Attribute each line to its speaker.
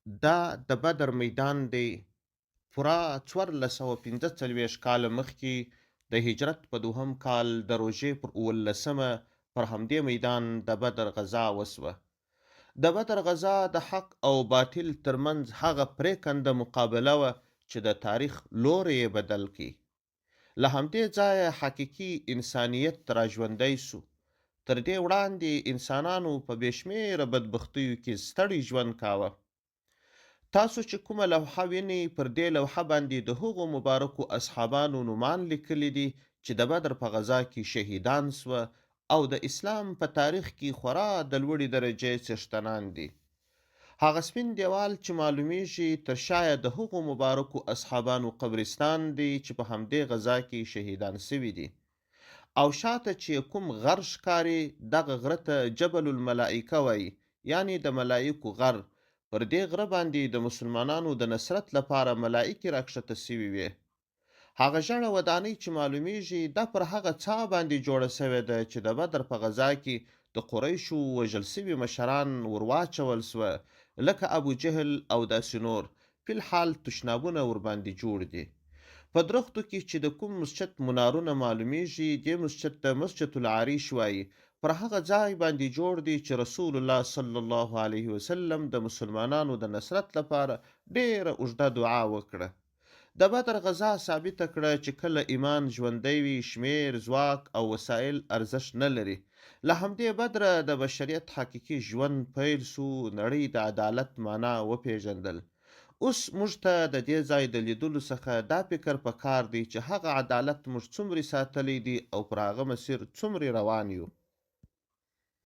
Speaker 1: دا د بدر میدان دی. پوره 1445 کاله مخکې د هجرت په دوهم کال د روژې پر 18مه پر همدې میدان د بدر غزا وسوه. د بدر غزا د حق او باطل ترمنځ هغه پرېکنده مقابله وه چې د تاریخ لوری یې بدل کړي. له همدې ځایه حقیقي انسانیت راژوندی سو. تر دې وړاندې انسانانو په بې شمېره بدبختیو کې ستړی ژوند کاوه. تاسو چې کومه لوحه وینئ، پر دې لوحه باندې د هغو مبارکو اصحابانو نومان لیکلي دي چې د بدر په غزا کې شهیدان سوه او د اسلام په تاریخ کې خورا د لوړې درجې څښتنان دي. هغه سپین دیوال چې معلومیږي تر شایه د هغو مبارکو اصحابانو قبرستان دی چې په همدې غزا کې شهیدان سوي دي. او شاته چې کوم غر ښکاري، دغه غره ته جبل الملائکه وایي، یعنی د ملایکو غر. پر دې غره باندې د مسلمانانو د نصرت لپاره ملائکې راکښته سوي وې. هغه ژړه ودانۍ چې معلومیږي دا پر هغه څاه باندې جوړه سوې ده چې د بدر په غزا کې د قریشو وژل سوي مشران ور واچول سوه، لکه ابو جهل او داسې نور. فی الحال تشنابونه ورباندې جوړ دي. په درختو کې چې د کوم مسجد منارونه معلومیږي، دې مسجد ته مسجد العریش وایي. پر هغه ځای باندې جوړ دی چې رسول الله صلی الله علیه وسلم د مسلمانانو د نصرت لپاره ډیره اوږده دعا وکړه. د بدر غزا ثابته کړه چې کله ایمان ژوندی وي، شمیر، ځواک او وسایل ارزښت نه لري. له همدې بدره د بشریت حقیقي ژوند پیل سو، نړۍ د عدالت معنا وپېژندل. اوس موږ ته د دې ځای د لیدلو څخه دا فکر پکار دی چې هغه عدالت موږ څومره ساتلی دی او پر هغه مسیر څومره روان یو.